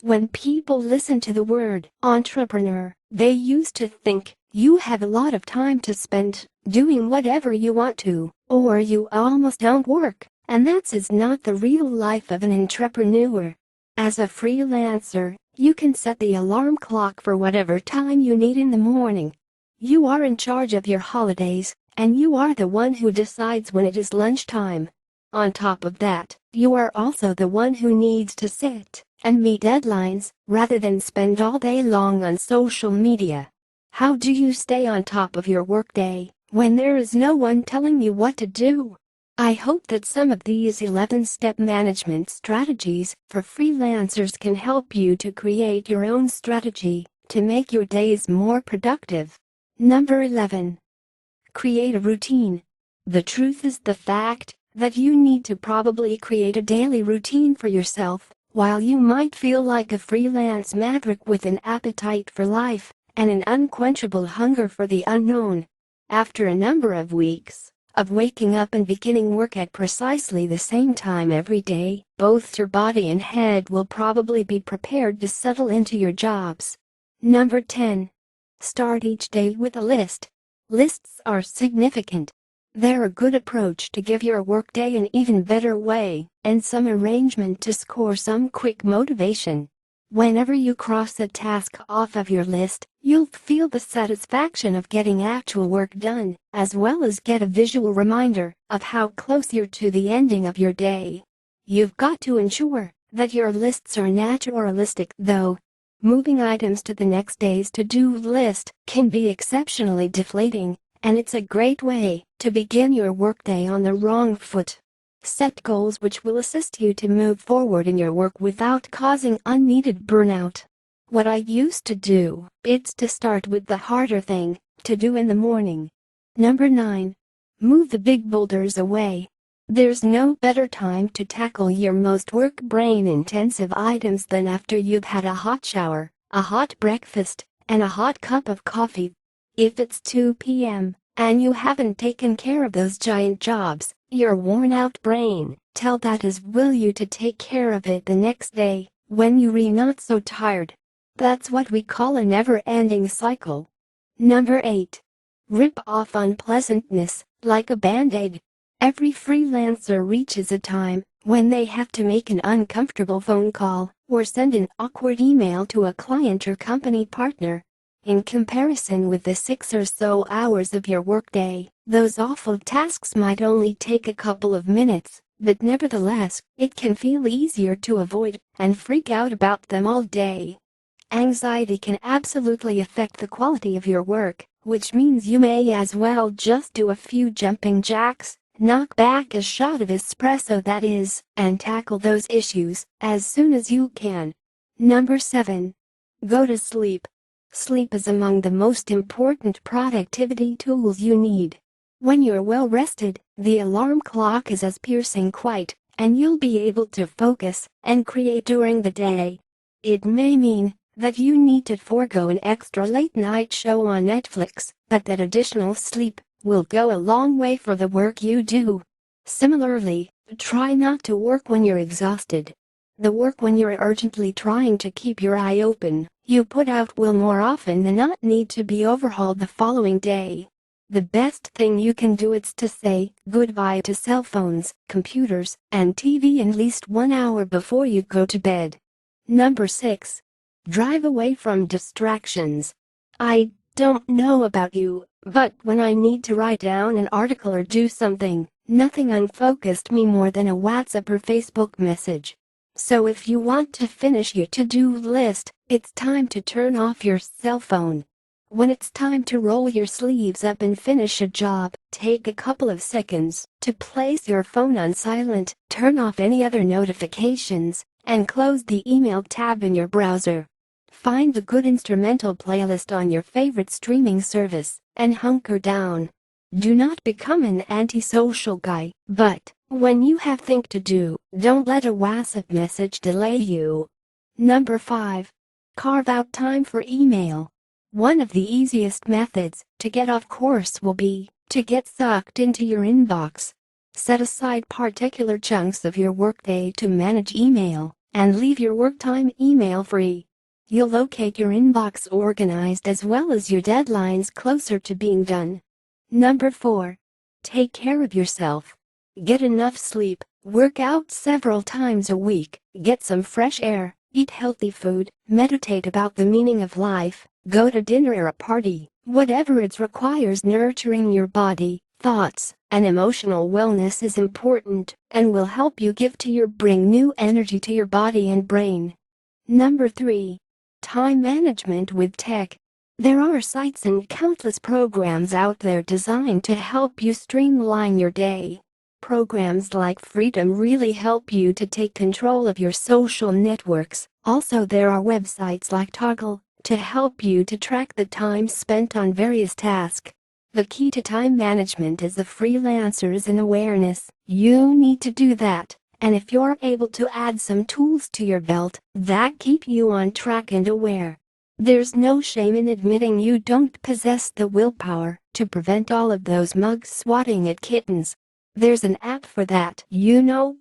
When people listen to the word entrepreneur, they used to think you have a lot of time to spend doing whatever you want to, or you almost don't work, and that's not the real life of an entrepreneur. As a freelancer, you can set the alarm clock for whatever time you need in the morning. You are in charge of your holidays, and you are the one who decides when it is lunchtime. On top of that, you are also the one who needs to set and meet deadlines rather than spend all day long on social media. How do you stay on top of your workday when there is no one telling you what to do? I hope that some of these 11-step management strategies for freelancers can help you to create your own strategy to make your days more productive. Number 11. Create a routine. The truth is the fact that you need to probably create a daily routine for yourself. While you might feel like a freelance maverick with an appetite for life and an unquenchable hunger for the unknown, after a number of weeks of waking up and beginning work at precisely the same time every day, both your body and head will probably be prepared to settle into your jobs. Number 10. Start each day with a list. Lists are significant. They're a good approach to give your workday an even better way and some arrangement to score some quick motivation. Whenever you cross a task off of your list, you'll feel the satisfaction of getting actual work done, as well as get a visual reminder of how close you're to the ending of your day. You've got to ensure that your lists are naturalistic, though. Moving items to the next day's to-do list can be exceptionally deflating, and it's a great way to begin your workday on the wrong foot. Set goals which will assist you to move forward in your work without causing unneeded burnout. What I used to do is to start with the harder thing to do in the morning. Number 9. Move the big boulders away. There's no better time to tackle your most work brain-intensive items than after you've had a hot shower, a hot breakfast, and a hot cup of coffee. If it's 2 p.m. and you haven't taken care of those giant jobs, your worn-out brain tells that as will you to take care of it the next day when you're not so tired. That's what we call a never-ending cycle. Number 8. Rip off unpleasantness like a band-aid. Every freelancer reaches a time when they have to make an uncomfortable phone call or send an awkward email to a client or company partner. In comparison with the 6 or so hours of your workday, those awful tasks might only take a couple of minutes, but nevertheless, it can feel easier to avoid and freak out about them all day. Anxiety can absolutely affect the quality of your work, which means you may as well just do a few jumping jacks, knock back a shot of espresso that is, and tackle those issues as soon as you can. Number 7. Go to sleep. Sleep is among the most important productivity tools you need. When you're well rested, the alarm clock is as piercing quiet, and you'll be able to focus and create during the day. It may mean that you need to forego an extra late-night show on Netflix, but that additional sleep will go a long way for the work you do. Similarly, try not to work when you're exhausted. The work when you're urgently trying to keep your eye open, you put out will more often than not need to be overhauled the following day. The best thing you can do is to say goodbye to cell phones, computers, and TV at least 1 hour before you go to bed. Number 6. Drive away from distractions. I don't know about you, but when I need to write down an article or do something, nothing unfocused me more than a WhatsApp or Facebook message. So if you want to finish your to-do list, it's time to turn off your cell phone. When it's time to roll your sleeves up and finish a job, take a couple of seconds to place your phone on silent, turn off any other notifications, and close the email tab in your browser. Find a good instrumental playlist on your favorite streaming service and hunker down. Do not become an antisocial guy, but when you have things to do, don't let a WhatsApp message delay you. Number 5. Carve out time for email. One of the easiest methods to get off course will be to get sucked into your inbox. Set aside particular chunks of your workday to manage email, and leave your work time email free. You'll locate your inbox organized as well as your deadlines closer to being done. Number 4. Take care of yourself. Get enough sleep, work out several times a week, get some fresh air, eat healthy food, meditate about the meaning of life, go to dinner or a party, whatever it requires. Nurturing your body, thoughts, and emotional wellness is important and will help you bring new energy to your body and brain. Number 3. Time management with tech. There are sites and countless programs out there designed to help you streamline your day. Programs like Freedom really help you to take control of your social networks. Also, there are websites like Toggle to help you to track the time spent on various tasks. The key to time management is the freelancers and awareness. You need to do that. And if you're able to add some tools to your belt that keep you on track and aware, there's no shame in admitting you don't possess the willpower to prevent all of those mugs swatting at kittens. There's an app for that, you know.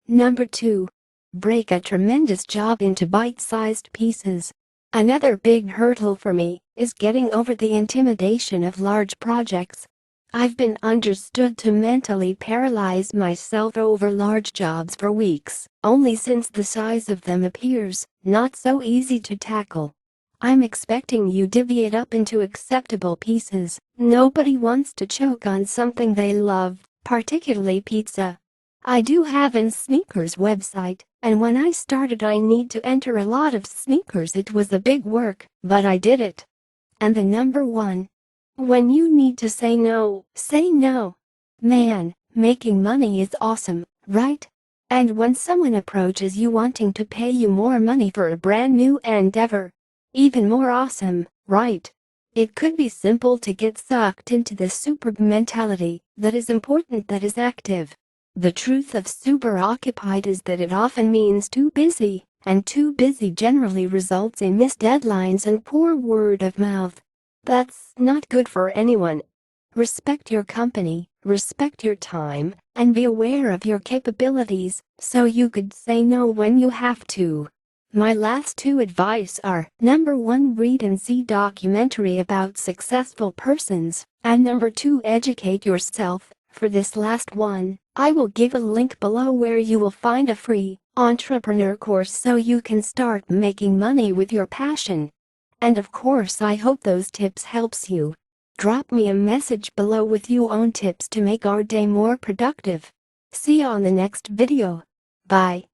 Number 2. Break a tremendous job into bite-sized pieces. Another big hurdle for me is getting over the intimidation of large projects. I've been understood to mentally paralyze myself over large jobs for weeks, only since the size of them appears not so easy to tackle. I'm expecting you to divvy it up into acceptable pieces. Nobody wants to choke on something they love, particularly pizza. I do have a sneakers website, and when I started I need to enter a lot of sneakers. It was a big work, but I did it. And the number 1. When you need to say no, say no. Man, making money is awesome, right? And when someone approaches you wanting to pay you more money for a brand new endeavor, even more awesome, right? It could be simple to get sucked into the super mentality that is important, that is active. The truth of super occupied is that it often means too busy, and too busy generally results in missed deadlines and poor word of mouth. That's not good for anyone. Respect your company, respect your time, and be aware of your capabilities so you could say no when you have to. My last 2 advice are: number 1, read and see documentary about successful persons, and number 2, educate yourself. For this last one, I will give a link below where you will find a free entrepreneur course so you can start making money with your passion. And of course, I hope those tips helps you. Drop me a message below with your own tips to make our day more productive. See you on the next video. Bye.